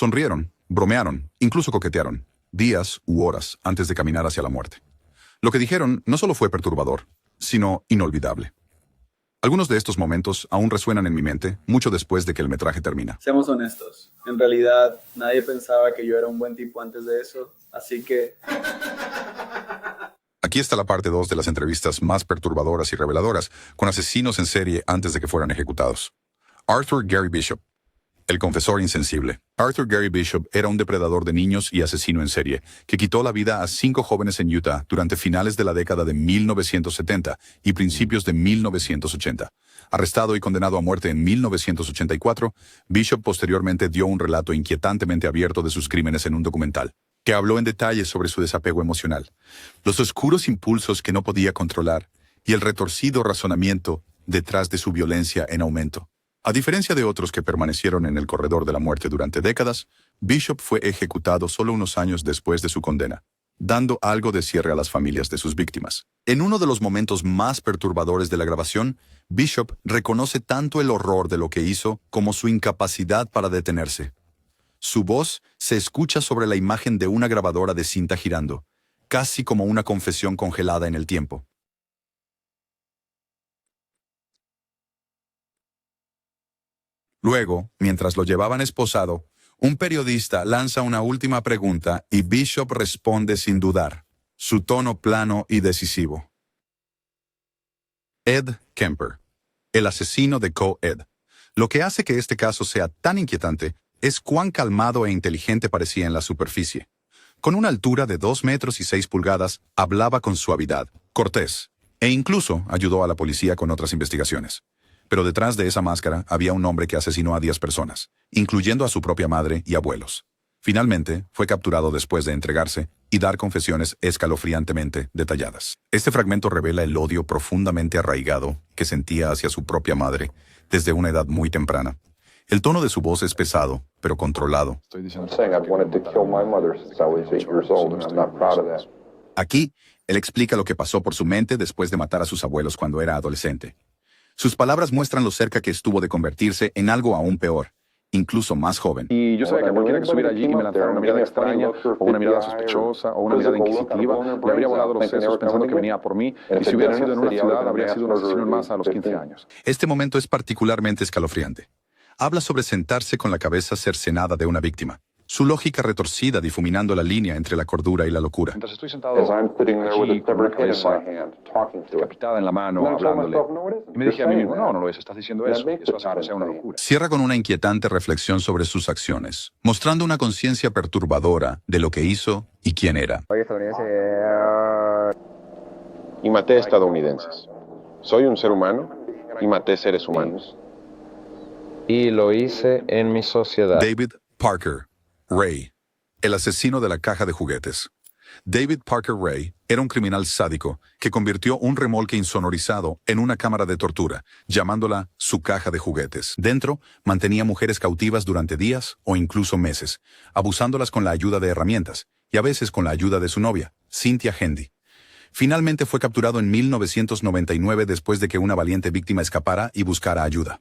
Sonrieron, bromearon, incluso coquetearon, días u horas antes de caminar hacia la muerte. Lo que dijeron no solo fue perturbador, sino inolvidable. Algunos de estos momentos aún resuenan en mi mente mucho después de que el metraje termina. Seamos honestos, en realidad nadie pensaba que yo era un buen tipo antes de eso, así que... Aquí está la parte 2 de las entrevistas más perturbadoras y reveladoras con asesinos en serie antes de que fueran ejecutados. Arthur Gary Bishop, el confesor insensible. Arthur Gary Bishop era un depredador de niños y asesino en serie que quitó la vida a 5 jóvenes en Utah durante finales de la década de 1970 y principios de 1980. Arrestado y condenado a muerte en 1984, Bishop posteriormente dio un relato inquietantemente abierto de sus crímenes en un documental, que habló en detalle sobre su desapego emocional, los oscuros impulsos que no podía controlar y el retorcido razonamiento detrás de su violencia en aumento. A diferencia de otros que permanecieron en el corredor de la muerte durante décadas, Bishop fue ejecutado solo unos años después de su condena, dando algo de cierre a las familias de sus víctimas. En uno de los momentos más perturbadores de la grabación, Bishop reconoce tanto el horror de lo que hizo como su incapacidad para detenerse. Su voz se escucha sobre la imagen de una grabadora de cinta girando, casi como una confesión congelada en el tiempo. Luego, mientras lo llevaban esposado, un periodista lanza una última pregunta y Bishop responde sin dudar, su tono plano y decisivo. Ed Kemper, el asesino de Co-Ed. Lo que hace que este caso sea tan inquietante es cuán calmado e inteligente parecía en la superficie. Con una altura de 2 metros y 6 pulgadas, hablaba con suavidad, cortés, e incluso ayudó a la policía con otras investigaciones. Pero detrás de esa máscara había un hombre que asesinó a 10 personas, incluyendo a su propia madre y abuelos. Finalmente, fue capturado después de entregarse y dar confesiones escalofriantemente detalladas. Este fragmento revela el odio profundamente arraigado que sentía hacia su propia madre desde una edad muy temprana. El tono de su voz es pesado, pero controlado. Aquí, él explica lo que pasó por su mente después de matar a sus abuelos cuando era adolescente. Sus palabras muestran lo cerca que estuvo de convertirse en algo aún peor, incluso más joven. Y yo sabía que cualquiera que estuviera allí y me lanzara una mirada extraña, o una mirada sospechosa, o una mirada inquisitiva, le habría volado los sesos pensando que venía por mí, y si hubiera sido en una ciudad, habría sido un asesino en masa a los 15 años. Este momento es particularmente escalofriante. Habla sobre sentarse con la cabeza cercenada de una víctima, su lógica retorcida difuminando la línea entre la cordura y la locura. Mientras estoy sentado allí con una cabeza decapitada en la mano, hablándole, y me dije a mí mismo, no lo es, estás diciendo eso, y eso hace que sea una locura. Cierra con una inquietante reflexión sobre sus acciones, mostrando una conciencia perturbadora de lo que hizo y quién era. Y maté estadounidenses. Soy un ser humano y maté seres humanos. Y lo hice en mi sociedad. David Parker Ray, el asesino de la caja de juguetes. David Parker Ray era un criminal sádico que convirtió un remolque insonorizado en una cámara de tortura, llamándola su caja de juguetes. Dentro, mantenía mujeres cautivas durante días o incluso meses, abusándolas con la ayuda de herramientas, y a veces con la ayuda de su novia, Cynthia Hendy. Finalmente fue capturado en 1999 después de que una valiente víctima escapara y buscara ayuda.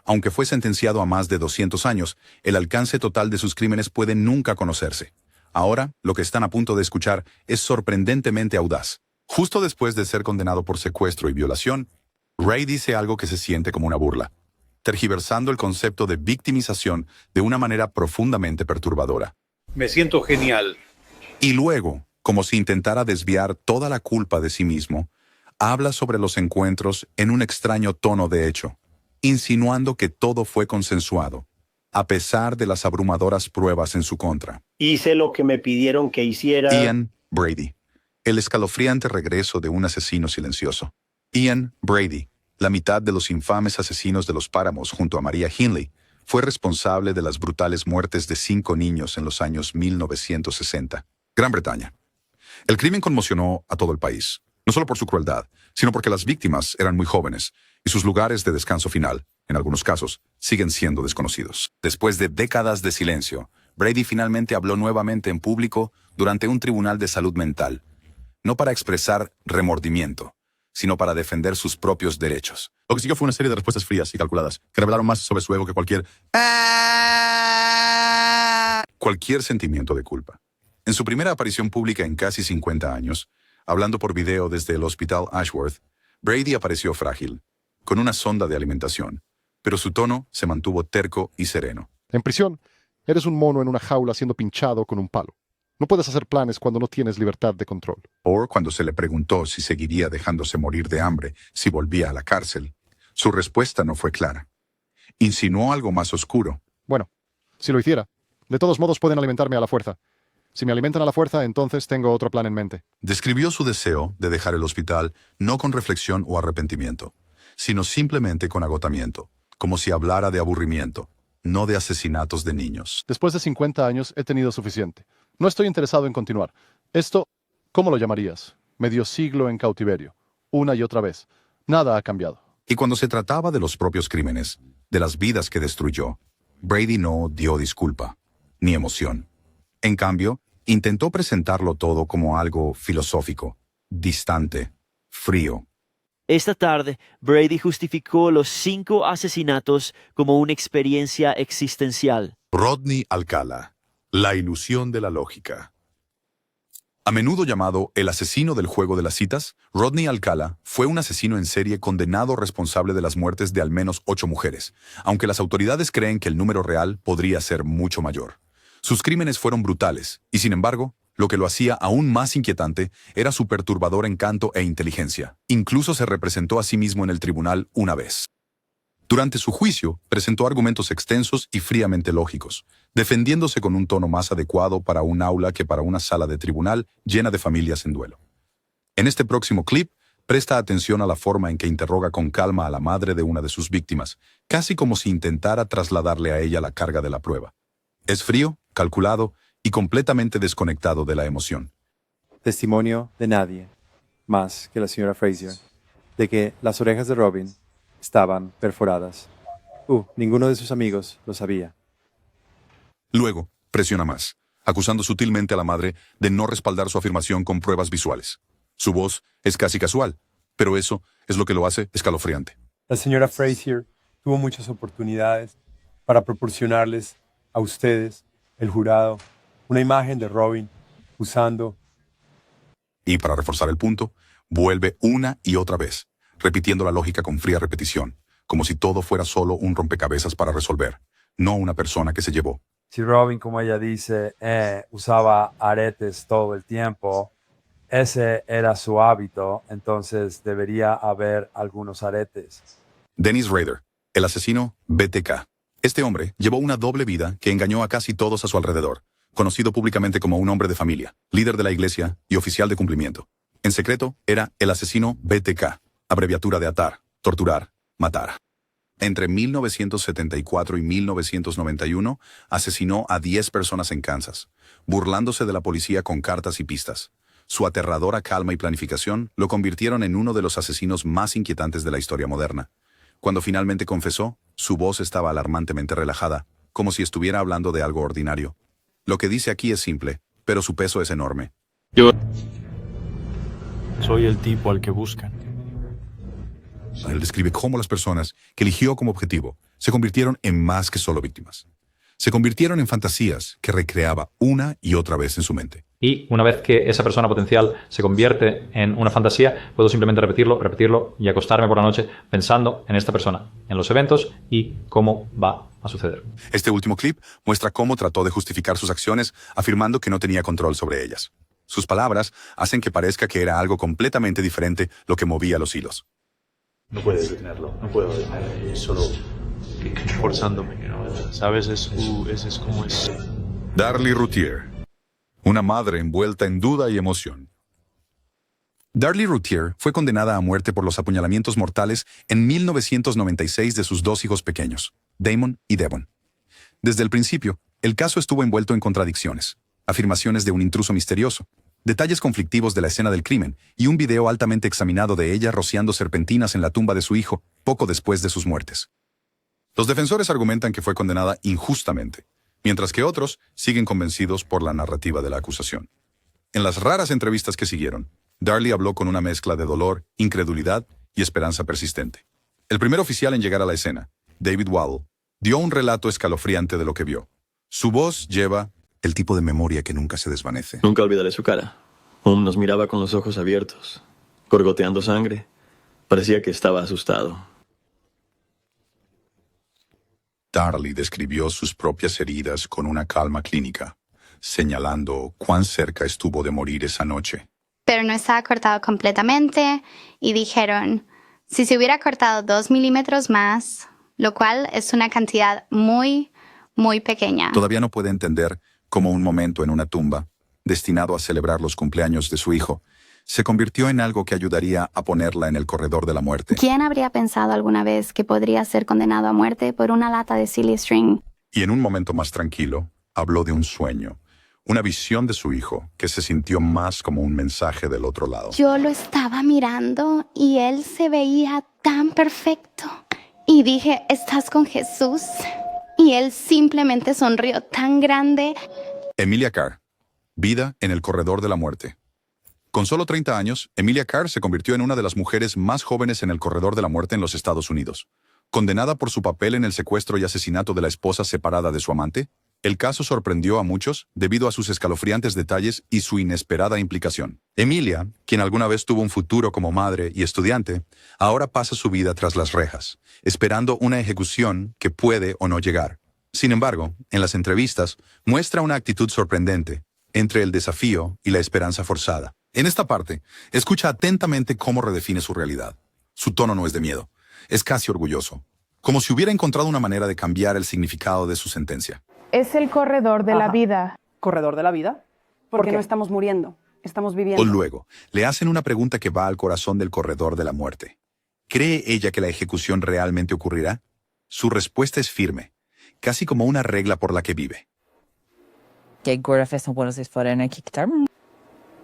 Aunque fue sentenciado a más de 200 años, el alcance total de sus crímenes puede nunca conocerse. Ahora, lo que están a punto de escuchar es sorprendentemente audaz. Justo después de ser condenado por secuestro y violación, Ray dice algo que se siente como una burla, tergiversando el concepto de victimización de una manera profundamente perturbadora. Me siento genial. Y luego, como si intentara desviar toda la culpa de sí mismo, habla sobre los encuentros en un extraño tono de hecho, insinuando que todo fue consensuado, a pesar de las abrumadoras pruebas en su contra. Hice lo que me pidieron que hiciera. Ian Brady, el escalofriante regreso de un asesino silencioso. Ian Brady, la mitad de los infames asesinos de los páramos junto a Maria Hindley, fue responsable de las brutales muertes de 5 niños en los años 1960. Gran Bretaña. El crimen conmocionó a todo el país, no solo por su crueldad, sino porque las víctimas eran muy jóvenes y sus lugares de descanso final, en algunos casos, siguen siendo desconocidos. Después de décadas de silencio, Brady finalmente habló nuevamente en público durante un tribunal de salud mental, no para expresar remordimiento, sino para defender sus propios derechos. Lo que siguió fue una serie de respuestas frías y calculadas, que revelaron más sobre su ego que cualquier cualquier sentimiento de culpa. En su primera aparición pública en casi 50 años, hablando por video desde el hospital Ashworth, Brady apareció frágil, con una sonda de alimentación, pero su tono se mantuvo terco y sereno. En prisión, eres un mono en una jaula siendo pinchado con un palo. No puedes hacer planes cuando no tienes libertad de control. O cuando se le preguntó si seguiría dejándose morir de hambre si volvía a la cárcel, su respuesta no fue clara. Insinuó algo más oscuro. Bueno, si lo hiciera, de todos modos pueden alimentarme a la fuerza. Si me alimentan a la fuerza, entonces tengo otro plan en mente. Describió su deseo de dejar el hospital no con reflexión o arrepentimiento, sino simplemente con agotamiento, como si hablara de aburrimiento, no de asesinatos de niños. Después de 50 años he tenido suficiente. No estoy interesado en continuar. Esto, ¿cómo lo llamarías? Medio siglo en cautiverio. Una y otra vez. Nada ha cambiado. Y cuando se trataba de los propios crímenes, de las vidas que destruyó, Brady no dio disculpa, ni emoción. En cambio, intentó presentarlo todo como algo filosófico, distante, frío. Esta tarde, Brady justificó los 5 asesinatos como una experiencia existencial. Rodney Alcala, la ilusión de la lógica. A menudo llamado el asesino del juego de las citas, Rodney Alcala fue un asesino en serie condenado responsable de las muertes de al menos 8 mujeres, aunque las autoridades creen que el número real podría ser mucho mayor. Sus crímenes fueron brutales, y sin embargo, lo que lo hacía aún más inquietante era su perturbador encanto e inteligencia. Incluso se representó a sí mismo en el tribunal una vez. Durante su juicio, presentó argumentos extensos y fríamente lógicos, defendiéndose con un tono más adecuado para un aula que para una sala de tribunal llena de familias en duelo. En este próximo clip, presta atención a la forma en que interroga con calma a la madre de una de sus víctimas, casi como si intentara trasladarle a ella la carga de la prueba. Es frío, calculado y completamente desconectado de la emoción. Testimonio de nadie, más que la señora Frazier, de que las orejas de Robin estaban perforadas. Ninguno de sus amigos lo sabía. Luego, presiona más, acusando sutilmente a la madre de no respaldar su afirmación con pruebas visuales. Su voz es casi casual, pero eso es lo que lo hace escalofriante. La señora Frazier tuvo muchas oportunidades para proporcionarles a ustedes, el jurado, una imagen de Robin usando... Y para reforzar el punto, vuelve una y otra vez, repitiendo la lógica con fría repetición, como si todo fuera solo un rompecabezas para resolver, no una persona que se llevó. Si Robin, como ella dice, usaba aretes todo el tiempo, ese era su hábito, entonces debería haber algunos aretes. Dennis Rader, el asesino BTK. Este hombre llevó una doble vida que engañó a casi todos a su alrededor, conocido públicamente como un hombre de familia, líder de la iglesia y oficial de cumplimiento. En secreto, era el asesino BTK, abreviatura de atar, torturar, matar. Entre 1974 y 1991, asesinó a 10 personas en Kansas, burlándose de la policía con cartas y pistas. Su aterradora calma y planificación lo convirtieron en uno de los asesinos más inquietantes de la historia moderna. Cuando finalmente confesó, su voz estaba alarmantemente relajada, como si estuviera hablando de algo ordinario. Lo que dice aquí es simple, pero su peso es enorme. Yo soy el tipo al que buscan. Él describe cómo las personas que eligió como objetivo se convirtieron en más que solo víctimas. Se convirtieron en fantasías que recreaba una y otra vez en su mente. Y una vez que esa persona potencial se convierte en una fantasía, puedo simplemente repetirlo y acostarme por la noche pensando en esta persona, en los eventos y cómo va a suceder. Este último clip muestra cómo trató de justificar sus acciones afirmando que no tenía control sobre ellas. Sus palabras hacen que parezca que era algo completamente diferente lo que movía los hilos. No puedes detenerlo, no puedo detenerlo, solo forzándome, ¿no? ¿Sabes? Ese es como es. Darlie Routier, una madre envuelta en duda y emoción. Darlie Routier fue condenada a muerte por los apuñalamientos mortales en 1996 de sus 2 hijos pequeños, Damon y Devon. Desde el principio, el caso estuvo envuelto en contradicciones, afirmaciones de un intruso misterioso, detalles conflictivos de la escena del crimen y un video altamente examinado de ella rociando serpentinas en la tumba de su hijo poco después de sus muertes. Los defensores argumentan que fue condenada injustamente, mientras que otros siguen convencidos por la narrativa de la acusación. En las raras entrevistas que siguieron, Darlie habló con una mezcla de dolor, incredulidad y esperanza persistente. El primer oficial en llegar a la escena, David Waddle, dio un relato escalofriante de lo que vio. Su voz lleva el tipo de memoria que nunca se desvanece. Nunca olvidaré su cara. Nos miraba con los ojos abiertos, gorgoteando sangre. Parecía que estaba asustado. Darlie describió sus propias heridas con una calma clínica, señalando cuán cerca estuvo de morir esa noche. Pero no estaba cortado completamente y dijeron, si se hubiera cortado 2 milímetros más, lo cual es una cantidad muy, muy pequeña. Todavía no puede entender cómo un momento en una tumba, destinado a celebrar los cumpleaños de su hijo, se convirtió en algo que ayudaría a ponerla en el corredor de la muerte. ¿Quién habría pensado alguna vez que podría ser condenado a muerte por una lata de silly string? Y en un momento más tranquilo, habló de un sueño, una visión de su hijo que se sintió más como un mensaje del otro lado. Yo lo estaba mirando y él se veía tan perfecto. Y dije, ¿estás con Jesús? Y él simplemente sonrió tan grande. Emilia Carr, vida en el corredor de la muerte. Con solo 30 años, Emilia Carr se convirtió en una de las mujeres más jóvenes en el corredor de la muerte en los Estados Unidos. Condenada por su papel en el secuestro y asesinato de la esposa separada de su amante, el caso sorprendió a muchos debido a sus escalofriantes detalles y su inesperada implicación. Emilia, quien alguna vez tuvo un futuro como madre y estudiante, ahora pasa su vida tras las rejas, esperando una ejecución que puede o no llegar. Sin embargo, en las entrevistas, muestra una actitud sorprendente entre el desafío y la esperanza forzada. En esta parte, escucha atentamente cómo redefine su realidad. Su tono no es de miedo, es casi orgulloso, como si hubiera encontrado una manera de cambiar el significado de su sentencia. Es el corredor de la vida. ¿Corredor de la vida? Porque no estamos muriendo, estamos viviendo. O luego, le hacen una pregunta que va al corazón del corredor de la muerte. ¿Cree ella que la ejecución realmente ocurrirá? Su respuesta es firme, casi como una regla por la que vive.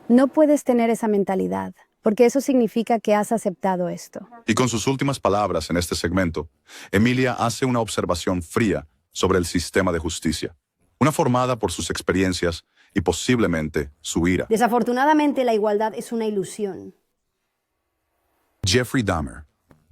No puedes tener esa mentalidad, porque eso significa que has aceptado esto. Y con sus últimas palabras en este segmento, Emilia hace una observación fría sobre el sistema de justicia, una formada por sus experiencias y posiblemente su ira. Desafortunadamente, la igualdad es una ilusión. Jeffrey Dahmer,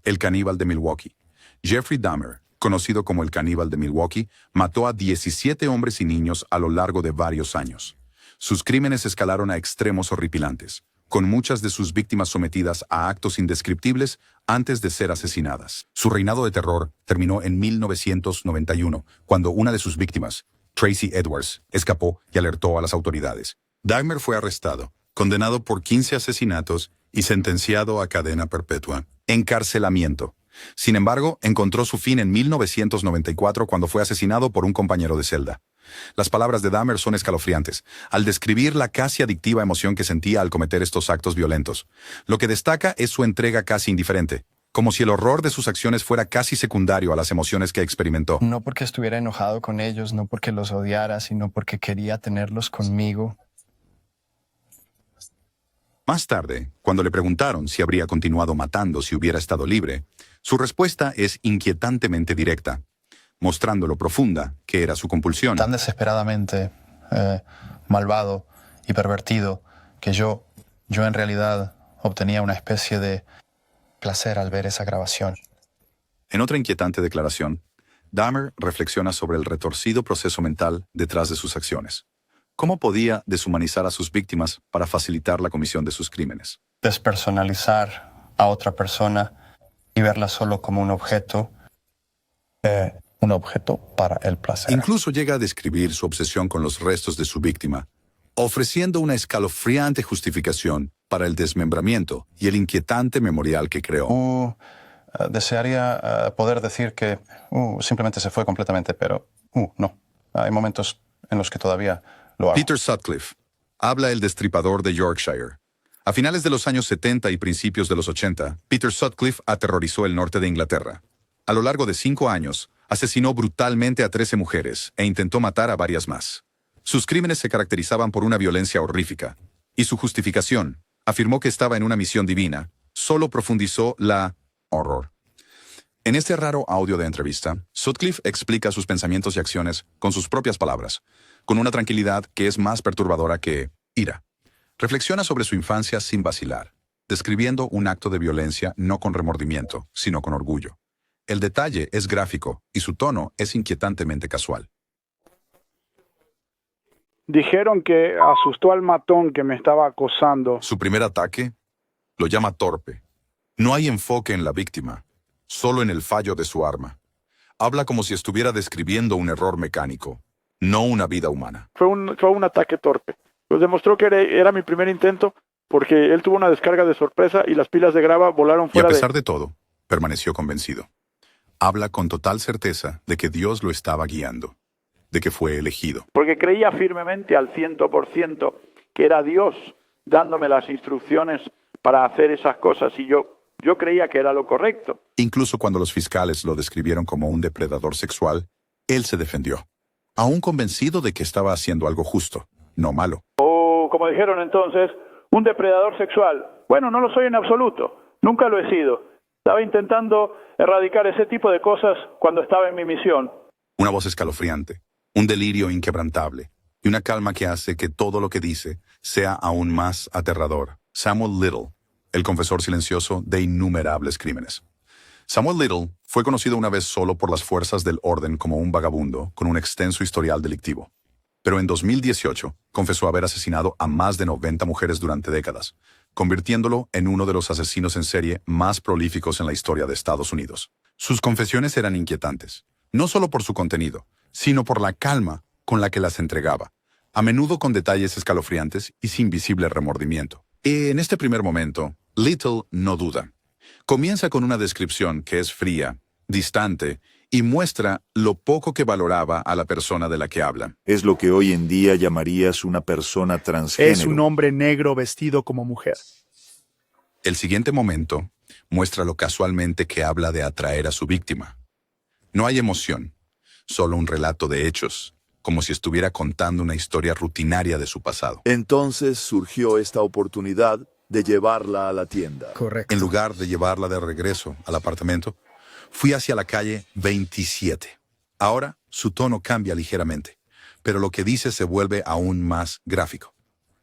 el caníbal de Milwaukee. Jeffrey Dahmer, conocido como el caníbal de Milwaukee, mató a 17 hombres y niños a lo largo de varios años. Sus crímenes escalaron a extremos horripilantes, con muchas de sus víctimas sometidas a actos indescriptibles antes de ser asesinadas. Su reinado de terror terminó en 1991, cuando una de sus víctimas, Tracy Edwards, escapó y alertó a las autoridades. Dahmer fue arrestado, condenado por 15 asesinatos y sentenciado a cadena perpetua. Encarcelamiento. Sin embargo, encontró su fin en 1994 cuando fue asesinado por un compañero de celda. Las palabras de Dahmer son escalofriantes, al describir la casi adictiva emoción que sentía al cometer estos actos violentos. Lo que destaca es su entrega casi indiferente, como si el horror de sus acciones fuera casi secundario a las emociones que experimentó. No porque estuviera enojado con ellos, no porque los odiara, sino porque quería tenerlos conmigo. Más tarde, cuando le preguntaron si habría continuado matando si hubiera estado libre, su respuesta es inquietantemente directa, mostrando lo profunda que era su compulsión. Tan desesperadamente malvado y pervertido que yo en realidad obtenía una especie de placer al ver esa grabación. En otra inquietante declaración, Dahmer reflexiona sobre el retorcido proceso mental detrás de sus acciones. ¿Cómo podía deshumanizar a sus víctimas para facilitar la comisión de sus crímenes? Despersonalizar a otra persona y verla solo como un objeto para el placer. Incluso llega a describir su obsesión con los restos de su víctima, ofreciendo una escalofriante justificación para el desmembramiento y el inquietante memorial que creó. Desearía poder decir que simplemente se fue completamente, pero no. Hay momentos en los que todavía lo hago. Peter Sutcliffe habla el destripador de Yorkshire. A finales de los años 70 y principios de los 80, Peter Sutcliffe aterrorizó el norte de Inglaterra. A lo largo de 5 años, asesinó brutalmente a 13 mujeres e intentó matar a varias más. Sus crímenes se caracterizaban por una violencia horrífica, y su justificación, afirmó que estaba en una misión divina, solo profundizó la horror. En este raro audio de entrevista, Sutcliffe explica sus pensamientos y acciones con sus propias palabras, con una tranquilidad que es más perturbadora que ira. Reflexiona sobre su infancia sin vacilar, describiendo un acto de violencia no con remordimiento, sino con orgullo. El detalle es gráfico y su tono es inquietantemente casual. Dijeron que asustó al matón que me estaba acosando. Su primer ataque lo llama torpe. No hay enfoque en la víctima, solo en el fallo de su arma. Habla como si estuviera describiendo un error mecánico, no una vida humana. Fue un ataque torpe. Pues demostró que era mi primer intento porque él tuvo una descarga de sorpresa y las pilas de grava volaron fuera Y a pesar de todo, permaneció convencido. Habla con total certeza de que Dios lo estaba guiando, de que fue elegido. Porque creía firmemente al 100% que era Dios dándome las instrucciones para hacer esas cosas y yo creía que era lo correcto. Incluso cuando los fiscales lo describieron como un depredador sexual, él se defendió, aún convencido de que estaba haciendo algo justo, no malo. O, como dijeron entonces, un depredador sexual. Bueno, no lo soy en absoluto, nunca lo he sido. Estaba intentando erradicar ese tipo de cosas cuando estaba en mi misión. Una voz escalofriante, un delirio inquebrantable y una calma que hace que todo lo que dice sea aún más aterrador. Samuel Little, el confesor silencioso de innumerables crímenes. Samuel Little fue conocido una vez solo por las fuerzas del orden como un vagabundo con un extenso historial delictivo. Pero en 2018 confesó haber asesinado a más de 90 mujeres durante décadas, convirtiéndolo en uno de los asesinos en serie más prolíficos en la historia de Estados Unidos. Sus confesiones eran inquietantes, no solo por su contenido, sino por la calma con la que las entregaba, a menudo con detalles escalofriantes y sin visible remordimiento. Y en este primer momento, Little no duda. Comienza con una descripción que es fría, distante, y muestra lo poco que valoraba a la persona de la que habla. Es lo que hoy en día llamarías una persona transgénero. Es un hombre negro vestido como mujer. El siguiente momento muestra lo casualmente que habla de atraer a su víctima. No hay emoción, solo un relato de hechos, como si estuviera contando una historia rutinaria de su pasado. Entonces surgió esta oportunidad de llevarla a la tienda. Correcto. En lugar de llevarla de regreso al apartamento, fui hacia la calle 27. Ahora su tono cambia ligeramente, pero lo que dice se vuelve aún más gráfico.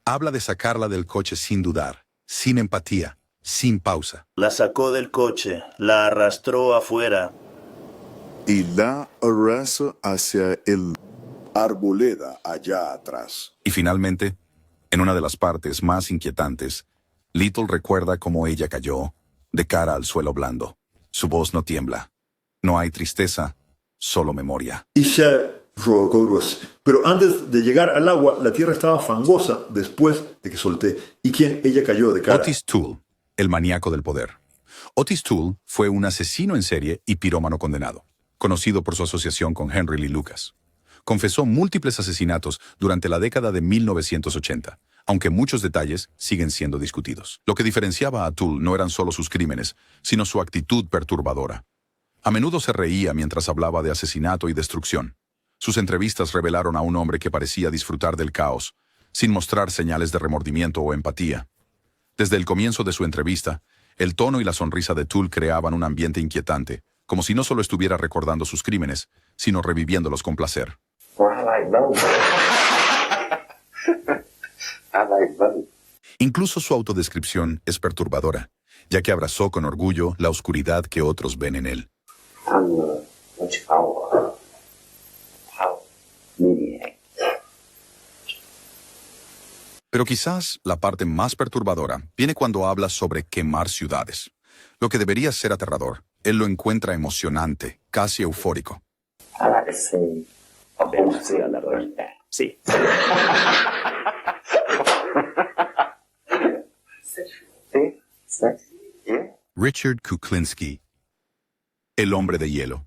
Habla de sacarla del coche sin dudar, sin empatía, sin pausa. La sacó del coche, la arrastró afuera. Y la arrastra hacia el arboleda allá atrás. Y finalmente, en una de las partes más inquietantes, Little recuerda cómo ella cayó, de cara al suelo blando. Su voz no tiembla. No hay tristeza, solo memoria. Pero antes de llegar al agua, la tierra estaba fangosa después de que solté. ¿Y quién? Ella cayó de cara. Otis Toole, el maníaco del poder. Otis Toole fue un asesino en serie y pirómano condenado, conocido por su asociación con Henry Lee Lucas. Confesó múltiples asesinatos durante la década de 1980, aunque muchos detalles siguen siendo discutidos. Lo que diferenciaba a Toole no eran solo sus crímenes, sino su actitud perturbadora. A menudo se reía mientras hablaba de asesinato y destrucción. Sus entrevistas revelaron a un hombre que parecía disfrutar del caos, sin mostrar señales de remordimiento o empatía. Desde el comienzo de su entrevista, el tono y la sonrisa de Toole creaban un ambiente inquietante, como si no solo estuviera recordando sus crímenes, sino reviviéndolos con placer. Incluso su autodescripción es perturbadora, ya que abrazó con orgullo la oscuridad que otros ven en él. Pero quizás la parte más perturbadora viene cuando habla sobre quemar ciudades. Lo que debería ser aterrador, él lo encuentra emocionante, casi eufórico. Sí. Richard Kuklinski, el hombre de hielo.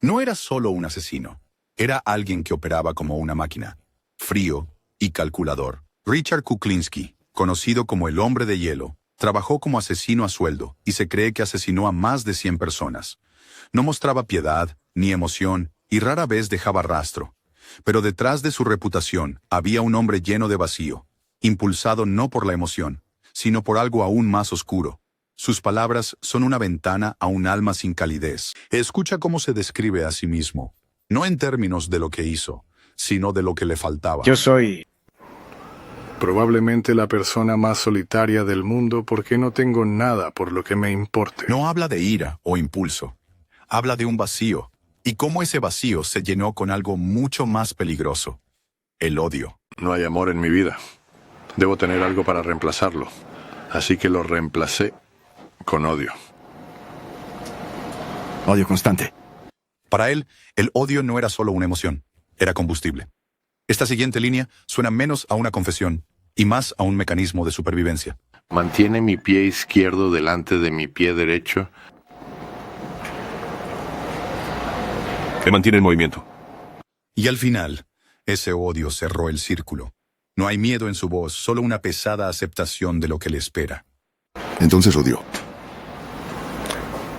No era solo un asesino, era alguien que operaba como una máquina, frío y calculador. Richard Kuklinski, conocido como el hombre de hielo, trabajó como asesino a sueldo y se cree que asesinó a más de 100 personas. No mostraba piedad ni emoción y rara vez dejaba rastro. Pero detrás de su reputación había un hombre lleno de vacío, impulsado no por la emoción, sino por algo aún más oscuro. Sus palabras son una ventana a un alma sin calidez. Escucha cómo se describe a sí mismo, no en términos de lo que hizo, sino de lo que le faltaba. Yo soy probablemente la persona más solitaria del mundo porque no tengo nada por lo que me importe. No habla de ira o impulso, habla de un vacío, y cómo ese vacío se llenó con algo mucho más peligroso, el odio. No hay amor en mi vida. Debo tener algo para reemplazarlo. Así que lo reemplacé con odio. Odio constante. Para él, el odio no era solo una emoción, era combustible. Esta siguiente línea suena menos a una confesión y más a un mecanismo de supervivencia. Mantiene mi pie izquierdo delante de mi pie derecho. Me mantiene en movimiento. Y al final, ese odio cerró el círculo. No hay miedo en su voz, solo una pesada aceptación de lo que le espera. Entonces odió.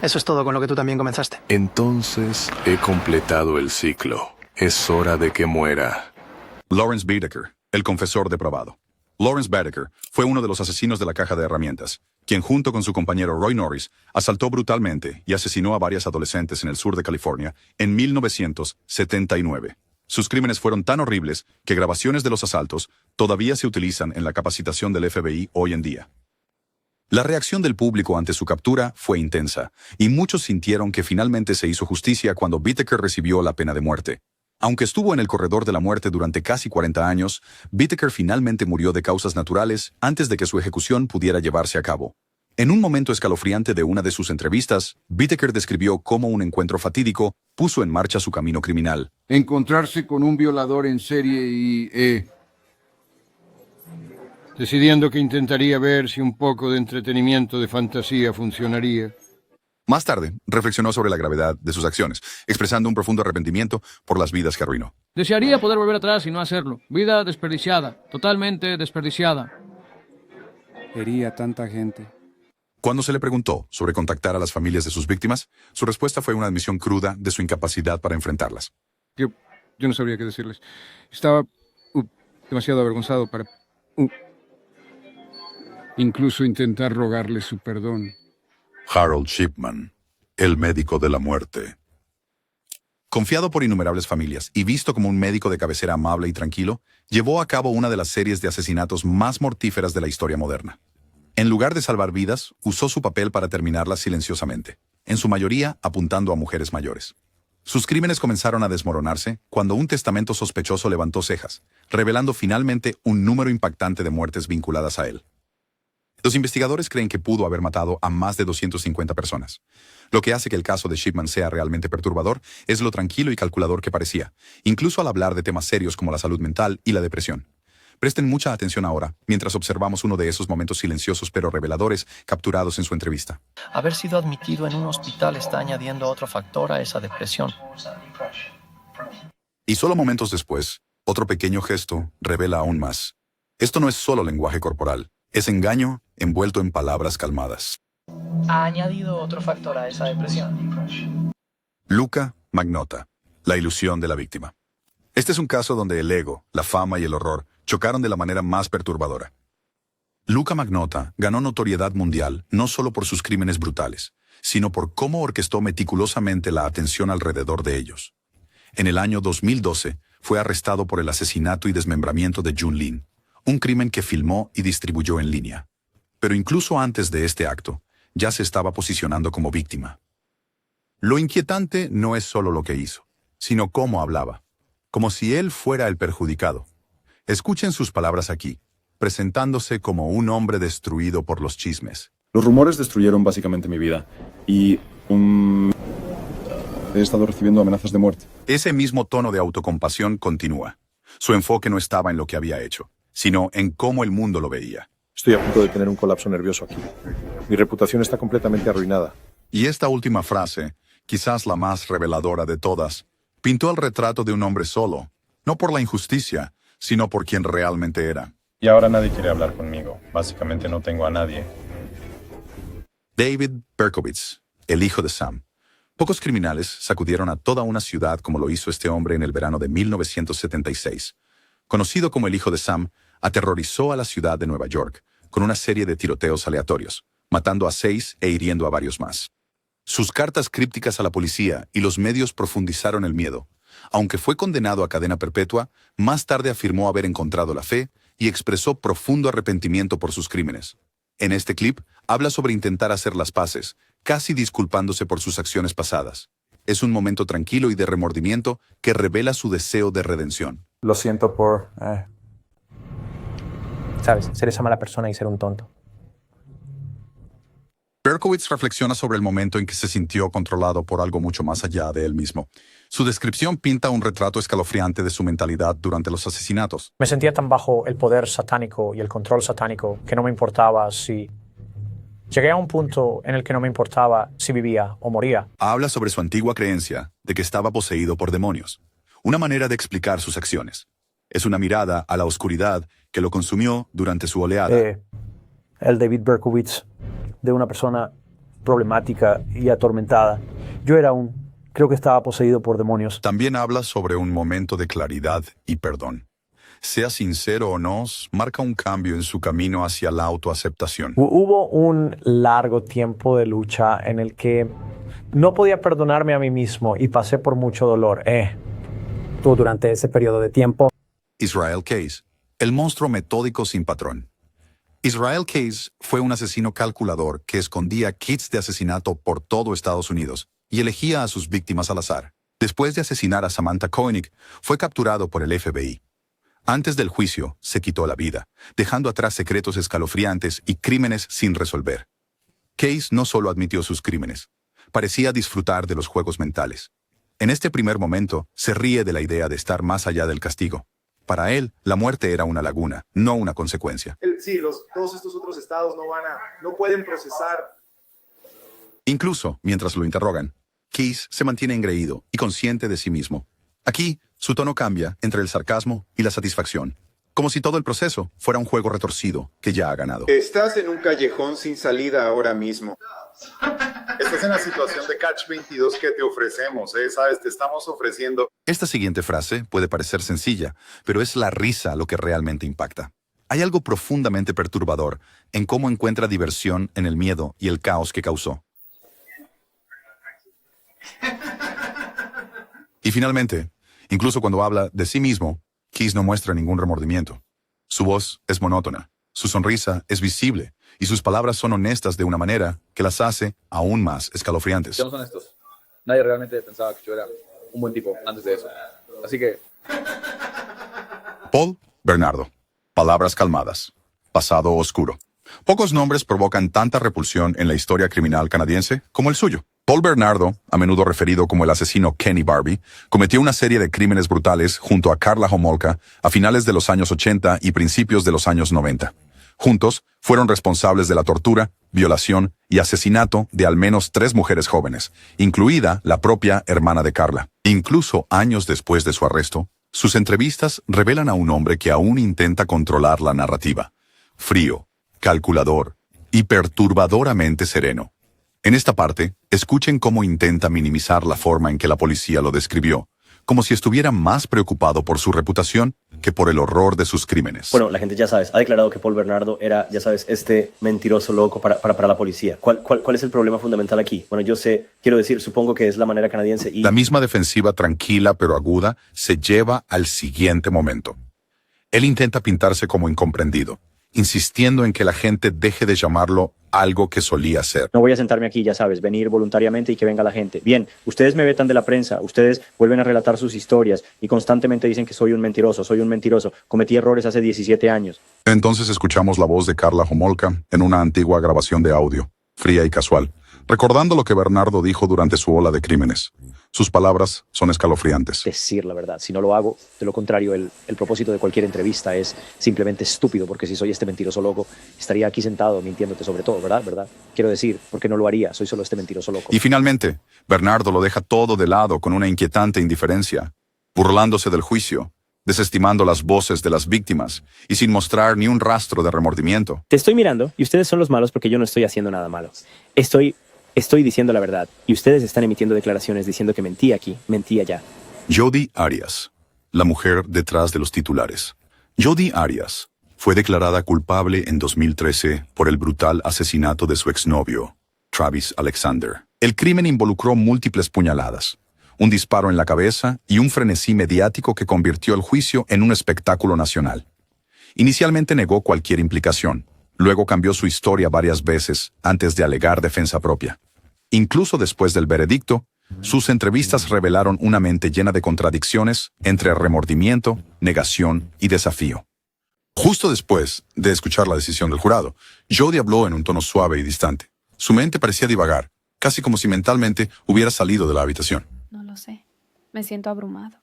Eso es todo con lo que tú también comenzaste. Entonces he completado el ciclo. Es hora de que muera. Lawrence Bittaker, el confesor depravado. Lawrence Bittaker fue uno de los asesinos de la caja de herramientas, quien junto con su compañero Roy Norris asaltó brutalmente y asesinó a varias adolescentes en el sur de California en 1979. Sus crímenes fueron tan horribles que grabaciones de los asaltos todavía se utilizan en la capacitación del FBI hoy en día. La reacción del público ante su captura fue intensa, y muchos sintieron que finalmente se hizo justicia cuando Bittaker recibió la pena de muerte. Aunque estuvo en el corredor de la muerte durante casi 40 años, Bittaker finalmente murió de causas naturales antes de que su ejecución pudiera llevarse a cabo. En un momento escalofriante de una de sus entrevistas, Bittaker describió cómo un encuentro fatídico puso en marcha su camino criminal. Encontrarse con un violador en serie y decidiendo que intentaría ver si un poco de entretenimiento de fantasía funcionaría. Más tarde, reflexionó sobre la gravedad de sus acciones, expresando un profundo arrepentimiento por las vidas que arruinó. Desearía poder volver atrás y no hacerlo. Vida desperdiciada, totalmente desperdiciada. Hería a tanta gente. Cuando se le preguntó sobre contactar a las familias de sus víctimas, su respuesta fue una admisión cruda de su incapacidad para enfrentarlas. Yo no sabría qué decirles. Estaba demasiado avergonzado para incluso intentar rogarles su perdón. Harold Shipman, el médico de la muerte. Confiado por innumerables familias y visto como un médico de cabecera amable y tranquilo, llevó a cabo una de las series de asesinatos más mortíferas de la historia moderna. En lugar de salvar vidas, usó su papel para terminarlas silenciosamente, en su mayoría apuntando a mujeres mayores. Sus crímenes comenzaron a desmoronarse cuando un testamento sospechoso levantó cejas, revelando finalmente un número impactante de muertes vinculadas a él. Los investigadores creen que pudo haber matado a más de 250 personas. Lo que hace que el caso de Shipman sea realmente perturbador es lo tranquilo y calculador que parecía, incluso al hablar de temas serios como la salud mental y la depresión. Presten mucha atención ahora, mientras observamos uno de esos momentos silenciosos pero reveladores capturados en su entrevista. Haber sido admitido en un hospital está añadiendo otro factor a esa depresión. Y solo momentos después, otro pequeño gesto revela aún más. Esto no es solo lenguaje corporal. Es engaño envuelto en palabras calmadas. Ha añadido otro factor a esa depresión. Luca Magnotta, la ilusión de la víctima. Este es un caso donde el ego, la fama y el horror chocaron de la manera más perturbadora. Luca Magnotta ganó notoriedad mundial no solo por sus crímenes brutales, sino por cómo orquestó meticulosamente la atención alrededor de ellos. En el año 2012 fue arrestado por el asesinato y desmembramiento de Jun Lin, un crimen que filmó y distribuyó en línea. Pero incluso antes de este acto, ya se estaba posicionando como víctima. Lo inquietante no es solo lo que hizo, sino cómo hablaba, como si él fuera el perjudicado. Escuchen sus palabras aquí, presentándose como un hombre destruido por los chismes. Los rumores destruyeron básicamente mi vida y he estado recibiendo amenazas de muerte. Ese mismo tono de autocompasión continúa. Su enfoque no estaba en lo que había hecho, sino en cómo el mundo lo veía. Estoy a punto de tener un colapso nervioso aquí. Mi reputación está completamente arruinada. Y esta última frase, quizás la más reveladora de todas, pintó el retrato de un hombre solo, no por la injusticia, sino por quien realmente era. Y ahora nadie quiere hablar conmigo. Básicamente no tengo a nadie. David Berkowitz, el hijo de Sam. Pocos criminales sacudieron a toda una ciudad como lo hizo este hombre en el verano de 1976. Conocido como el hijo de Sam, aterrorizó a la ciudad de Nueva York con una serie de tiroteos aleatorios, matando a 6 e hiriendo a varios más. Sus cartas crípticas a la policía y los medios profundizaron el miedo. Aunque fue condenado a cadena perpetua, más tarde afirmó haber encontrado la fe y expresó profundo arrepentimiento por sus crímenes. En este clip, habla sobre intentar hacer las paces, casi disculpándose por sus acciones pasadas. Es un momento tranquilo y de remordimiento que revela su deseo de redención. Lo siento por ¿sabes? Ser esa mala persona y ser un tonto. Berkowitz reflexiona sobre el momento en que se sintió controlado por algo mucho más allá de él mismo. Su descripción pinta un retrato escalofriante de su mentalidad durante los asesinatos. Me sentía tan bajo el poder satánico y el control satánico que no me importaba si... Llegué a un punto en el que no me importaba si vivía o moría. Habla sobre su antigua creencia de que estaba poseído por demonios. Una manera de explicar sus acciones. Es una mirada a la oscuridad que lo consumió durante su oleada. El David Berkowitz de una persona problemática y atormentada. Creo que estaba poseído por demonios. También habla sobre un momento de claridad y perdón. Sea sincero o no, marca un cambio en su camino hacia la autoaceptación. Hubo un largo tiempo de lucha en el que no podía perdonarme a mí mismo y pasé por mucho dolor. Durante ese periodo de tiempo. Israel Case, el monstruo metódico sin patrón. Israel Case fue un asesino calculador que escondía kits de asesinato por todo Estados Unidos y elegía a sus víctimas al azar. Después de asesinar a Samantha Koenig, fue capturado por el FBI. Antes del juicio, se quitó la vida, dejando atrás secretos escalofriantes y crímenes sin resolver. Case no solo admitió sus crímenes, parecía disfrutar de los juegos mentales. En este primer momento, se ríe de la idea de estar más allá del castigo. Para él, la muerte era una laguna, no una consecuencia. Todos estos otros estados no pueden procesar. Incluso, mientras lo interrogan, Case se mantiene engreído y consciente de sí mismo. Aquí, su tono cambia entre el sarcasmo y la satisfacción, como si todo el proceso fuera un juego retorcido que ya ha ganado. Estás en un callejón sin salida ahora mismo. Estás en la situación de Catch-22 que te ofrecemos, ¿sabes? Te estamos ofreciendo... Esta siguiente frase puede parecer sencilla, pero es la risa lo que realmente impacta. Hay algo profundamente perturbador en cómo encuentra diversión en el miedo y el caos que causó. Y finalmente, incluso cuando habla de sí mismo, Case no muestra ningún remordimiento. Su voz es monótona, su sonrisa es visible y sus palabras son honestas de una manera que las hace aún más escalofriantes. Seamos honestos, nadie realmente pensaba que yo era un buen tipo antes de eso. Así que... Paul Bernardo. Palabras calmadas. Pasado oscuro. Pocos nombres provocan tanta repulsión en la historia criminal canadiense como el suyo. Paul Bernardo, a menudo referido como el asesino Kenny Barbie, cometió una serie de crímenes brutales junto a Karla Homolka a finales de los años 80 y principios de los años 90. Juntos, fueron responsables de la tortura, violación y asesinato de al menos 3 mujeres jóvenes, incluida la propia hermana de Karla. Incluso años después de su arresto, sus entrevistas revelan a un hombre que aún intenta controlar la narrativa. Frío, calculador y perturbadoramente sereno. En esta parte, escuchen cómo intenta minimizar la forma en que la policía lo describió, como si estuviera más preocupado por su reputación que por el horror de sus crímenes. Bueno, la gente ya sabes, ha declarado que Paul Bernardo era, ya sabes, este mentiroso loco para la policía. ¿Cuál es el problema fundamental aquí? Bueno, yo sé, quiero decir, supongo que es la manera canadiense y... La misma defensiva tranquila pero aguda se lleva al siguiente momento. Él intenta pintarse como incomprendido, insistiendo en que la gente deje de llamarlo algo que solía ser. No voy a sentarme aquí, ya sabes, venir voluntariamente y que venga la gente. Bien, ustedes me vetan de la prensa, ustedes vuelven a relatar sus historias y constantemente dicen que soy un mentiroso, cometí errores hace 17 años. Entonces escuchamos la voz de Karla Homolka en una antigua grabación de audio, fría y casual, recordando lo que Bernardo dijo durante su ola de crímenes. Sus palabras son escalofriantes. Decir la verdad, si no lo hago, de lo contrario, el propósito de cualquier entrevista es simplemente estúpido, porque si soy este mentiroso loco, estaría aquí sentado mintiéndote sobre todo, ¿verdad? Quiero decir, ¿por qué no lo haría? Soy solo este mentiroso loco. Y finalmente, Bernardo lo deja todo de lado con una inquietante indiferencia, burlándose del juicio, desestimando las voces de las víctimas y sin mostrar ni un rastro de remordimiento. Te estoy mirando y ustedes son los malos porque yo no estoy haciendo nada malo. Estoy diciendo la verdad y ustedes están emitiendo declaraciones diciendo que mentí aquí, mentí allá. Jodi Arias, la mujer detrás de los titulares. Jodi Arias fue declarada culpable en 2013 por el brutal asesinato de su exnovio, Travis Alexander. El crimen involucró múltiples puñaladas, un disparo en la cabeza y un frenesí mediático que convirtió el juicio en un espectáculo nacional. Inicialmente negó cualquier implicación. Luego cambió su historia varias veces antes de alegar defensa propia. Incluso después del veredicto, sus entrevistas revelaron una mente llena de contradicciones entre remordimiento, negación y desafío. Justo después de escuchar la decisión del jurado, Jody habló en un tono suave y distante. Su mente parecía divagar, casi como si mentalmente hubiera salido de la habitación. No lo sé. Me siento abrumado.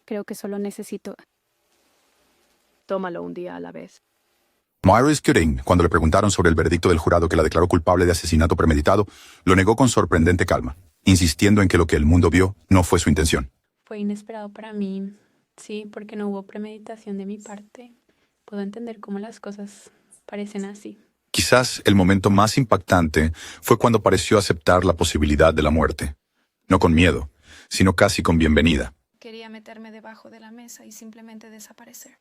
Creo que solo necesito... Tómalo un día a la vez. Myris Gooding, cuando le preguntaron sobre el veredicto del jurado que la declaró culpable de asesinato premeditado, lo negó con sorprendente calma, insistiendo en que lo que el mundo vio no fue su intención. Fue inesperado para mí, sí, porque no hubo premeditación de mi parte. Puedo entender cómo las cosas parecen así. Quizás el momento más impactante fue cuando pareció aceptar la posibilidad de la muerte. No con miedo, sino casi con bienvenida. Quería meterme debajo de la mesa y simplemente desaparecer.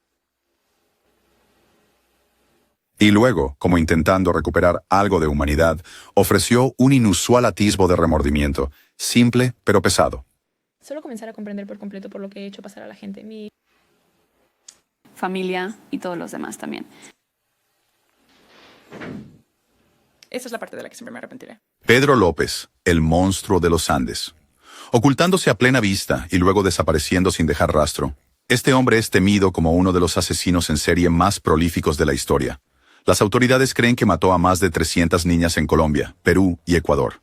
Y luego, como intentando recuperar algo de humanidad, ofreció un inusual atisbo de remordimiento, simple pero pesado. Solo comenzar a comprender por completo por lo que he hecho pasar a la gente, mi Familia y todos los demás también. Esa es la parte de la que siempre me arrepentiré. Pedro López, el monstruo de los Andes. Ocultándose a plena vista y luego desapareciendo sin dejar rastro, este hombre es temido como uno de los asesinos en serie más prolíficos de la historia. Las autoridades creen que mató a más de 300 niñas en Colombia, Perú y Ecuador.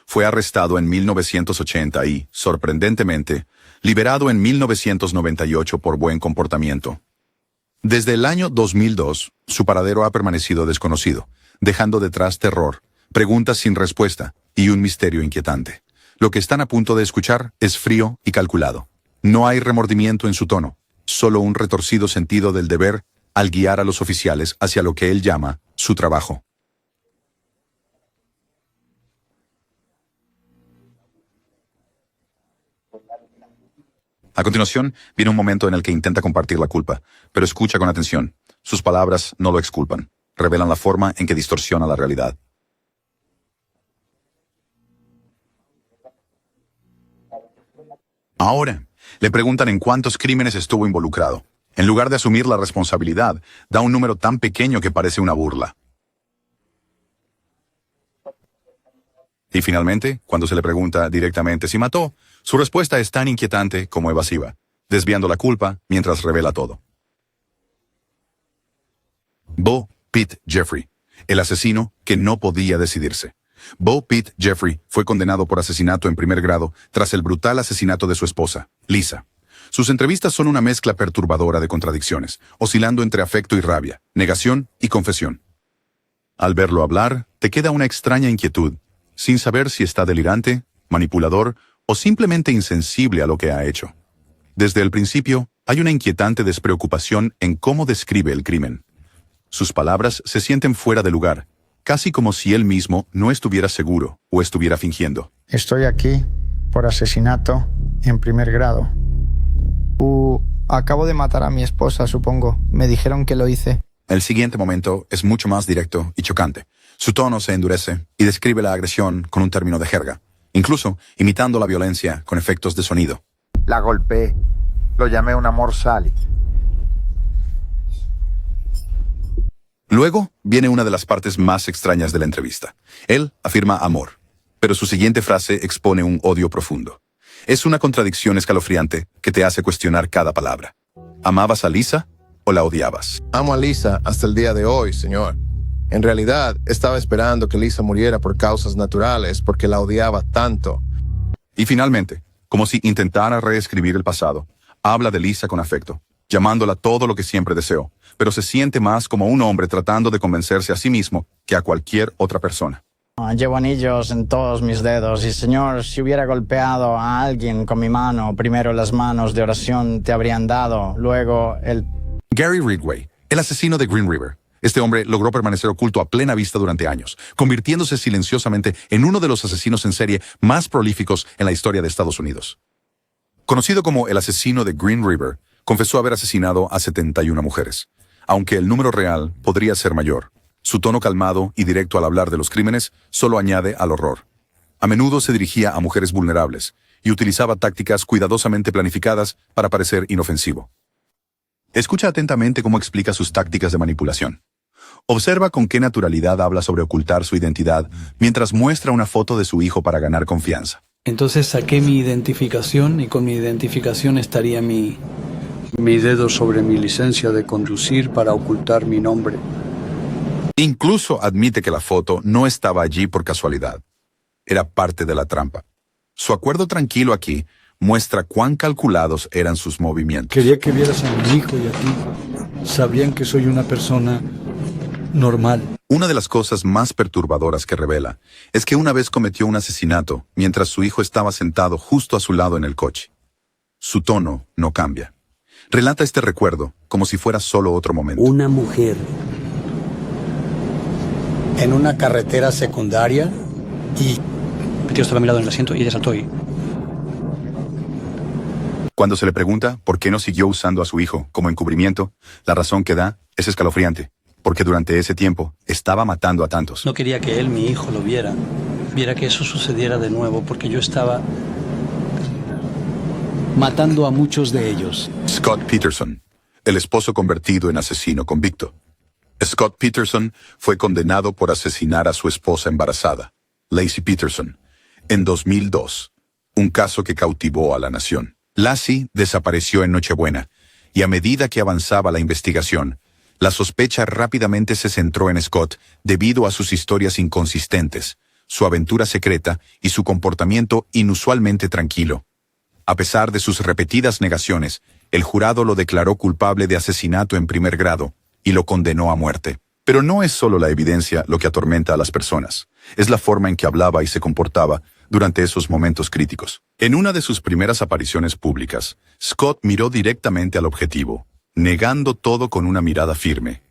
Fue arrestado en 1980 y, sorprendentemente, liberado en 1998 por buen comportamiento. Desde el año 2002, su paradero ha permanecido desconocido, dejando detrás terror, preguntas sin respuesta y un misterio inquietante. Lo que están a punto de escuchar es frío y calculado. No hay remordimiento en su tono, solo un retorcido sentido del deber al guiar a los oficiales hacia lo que él llama su trabajo. A continuación, viene un momento en el que intenta compartir la culpa, pero escucha con atención. Sus palabras no lo exculpan, revelan la forma en que distorsiona la realidad. Ahora, le preguntan en cuántos crímenes estuvo involucrado. En lugar de asumir la responsabilidad, da un número tan pequeño que parece una burla. Y finalmente, cuando se le pregunta directamente si mató, su respuesta es tan inquietante como evasiva, desviando la culpa mientras revela todo. Bo Pete Jeffrey, el asesino que no podía decidirse. Bo Pete Jeffrey fue condenado por asesinato en primer grado tras el brutal asesinato de su esposa, Lisa. Sus entrevistas son una mezcla perturbadora de contradicciones, oscilando entre afecto y rabia, negación y confesión. Al verlo hablar, te queda una extraña inquietud, sin saber si está delirante, manipulador o simplemente insensible a lo que ha hecho. Desde el principio, hay una inquietante despreocupación en cómo describe el crimen. Sus palabras se sienten fuera de lugar, casi como si él mismo no estuviera seguro o estuviera fingiendo. Estoy aquí por asesinato en primer grado. Acabo de matar a mi esposa, supongo. Me dijeron que lo hice. El siguiente momento es mucho más directo y chocante. Su tono se endurece y describe la agresión con un término de jerga, incluso imitando la violencia con efectos de sonido. La golpeé. Lo llamé un amor Sally. Luego viene una de las partes más extrañas de la entrevista. Él afirma amor, pero su siguiente frase expone un odio profundo. Es una contradicción escalofriante que te hace cuestionar cada palabra. ¿Amabas a Lisa o la odiabas? Amo a Lisa hasta el día de hoy, señor. En realidad, estaba esperando que Lisa muriera por causas naturales porque la odiaba tanto. Y finalmente, como si intentara reescribir el pasado, habla de Lisa con afecto, llamándola todo lo que siempre deseó, pero se siente más como un hombre tratando de convencerse a sí mismo que a cualquier otra persona. Llevo anillos en todos mis dedos y, señor, si hubiera golpeado a alguien con mi mano, primero las manos de oración te habrían dado, luego el... Gary Ridgway, el asesino de Green River. Este hombre logró permanecer oculto a plena vista durante años, convirtiéndose silenciosamente en uno de los asesinos en serie más prolíficos en la historia de Estados Unidos. Conocido como el asesino de Green River, confesó haber asesinado a 71 mujeres, aunque el número real podría ser mayor. Su tono calmado y directo al hablar de los crímenes solo añade al horror. A menudo se dirigía a mujeres vulnerables y utilizaba tácticas cuidadosamente planificadas para parecer inofensivo. Escucha atentamente cómo explica sus tácticas de manipulación. Observa con qué naturalidad habla sobre ocultar su identidad mientras muestra una foto de su hijo para ganar confianza. Entonces saqué mi identificación y con mi identificación estaría mi mi dedo sobre mi licencia de conducir para ocultar mi nombre. Incluso admite que la foto no estaba allí por casualidad. Era parte de la trampa. Su acuerdo tranquilo aquí muestra cuán calculados eran sus movimientos. Quería que vieras a mi hijo y a ti. Sabían que soy una persona normal. Una de las cosas más perturbadoras que revela es que una vez cometió un asesinato mientras su hijo estaba sentado justo a su lado en el coche. Su tono no cambia. Relata este recuerdo como si fuera solo otro momento. Una mujer en una carretera secundaria y... Mi tío estaba a mi lado en el asiento y ella saltó y... Cuando se le pregunta por qué no siguió usando a su hijo como encubrimiento, la razón que da es escalofriante, porque durante ese tiempo estaba matando a tantos. No quería que él, mi hijo, lo viera que eso sucediera de nuevo, porque yo estaba matando a muchos de ellos. Scott Peterson, el esposo convertido en asesino convicto. Scott Peterson fue condenado por asesinar a su esposa embarazada, Lacey Peterson, en 2002, un caso que cautivó a la nación. Lacey desapareció en Nochebuena, y a medida que avanzaba la investigación, la sospecha rápidamente se centró en Scott debido a sus historias inconsistentes, su aventura secreta y su comportamiento inusualmente tranquilo. A pesar de sus repetidas negaciones, el jurado lo declaró culpable de asesinato en primer grado y lo condenó a muerte. Pero no es solo la evidencia lo que atormenta a las personas, es la forma en que hablaba y se comportaba durante esos momentos críticos. En una de sus primeras apariciones públicas, Scott miró directamente al objetivo, negando todo con una mirada firme.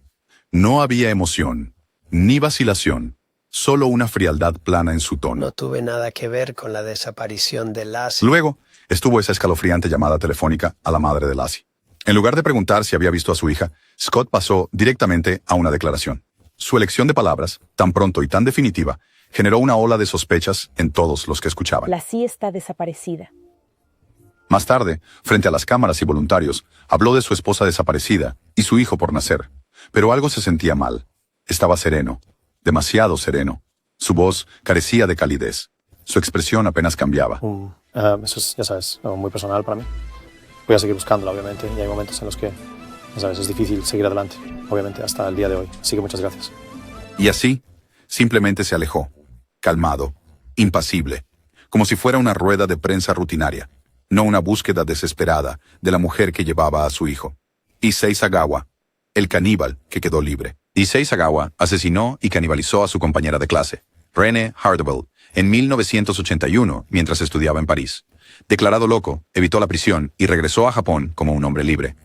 No había emoción, ni vacilación, solo una frialdad plana en su tono. No tuve nada que ver con la desaparición de Lacey. Luego, estuvo esa escalofriante llamada telefónica a la madre de Lacey. En lugar de preguntar si había visto a su hija, Scott pasó directamente a una declaración. Su elección de palabras, tan pronto y tan definitiva, generó una ola de sospechas en todos los que escuchaban. Lacey está desaparecida. Más tarde, frente a las cámaras y voluntarios, habló de su esposa desaparecida y su hijo por nacer. Pero algo se sentía mal. Estaba sereno, demasiado sereno. Su voz carecía de calidez. Su expresión apenas cambiaba. Eso es, ya sabes, muy personal para mí. Voy a seguir buscándola, obviamente, y hay momentos en los que, ya sabes, es difícil seguir adelante, obviamente, hasta el día de hoy. Así que muchas gracias. Y así, simplemente se alejó, calmado, impasible, como si fuera una rueda de prensa rutinaria, no una búsqueda desesperada de la mujer que llevaba a su hijo. Issei Sagawa, el caníbal que quedó libre. Issei Sagawa asesinó y canibalizó a su compañera de clase, Renée Hardable, en 1981, mientras estudiaba en París. Declarado loco, evitó la prisión y regresó a Japón como un hombre libre.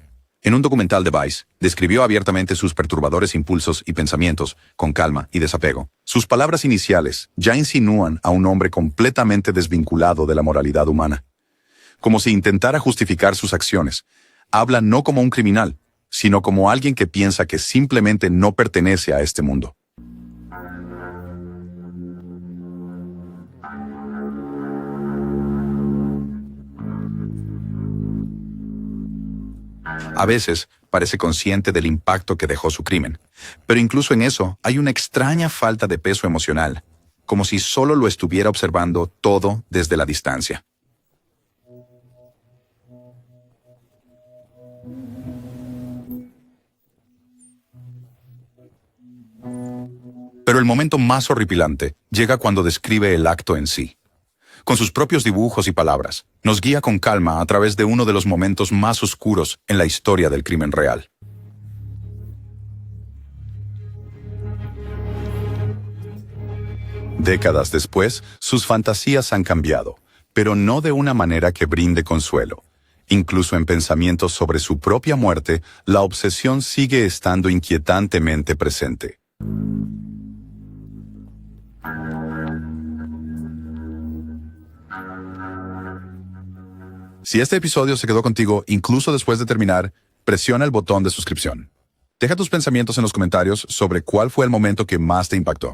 En un documental de Vice, describió abiertamente sus perturbadores impulsos y pensamientos con calma y desapego. Sus palabras iniciales ya insinúan a un hombre completamente desvinculado de la moralidad humana. Como si intentara justificar sus acciones. Habla no como un criminal, sino como alguien que piensa que simplemente no pertenece a este mundo. A veces parece consciente del impacto que dejó su crimen, pero incluso en eso hay una extraña falta de peso emocional, como si solo lo estuviera observando todo desde la distancia. Pero el momento más horripilante llega cuando describe el acto en sí. Con sus propios dibujos y palabras, nos guía con calma a través de uno de los momentos más oscuros en la historia del crimen real. Décadas después, sus fantasías han cambiado, pero no de una manera que brinde consuelo. Incluso en pensamientos sobre su propia muerte, la obsesión sigue estando inquietantemente presente. Si este episodio se quedó contigo incluso después de terminar, presiona el botón de suscripción. Deja tus pensamientos en los comentarios sobre cuál fue el momento que más te impactó.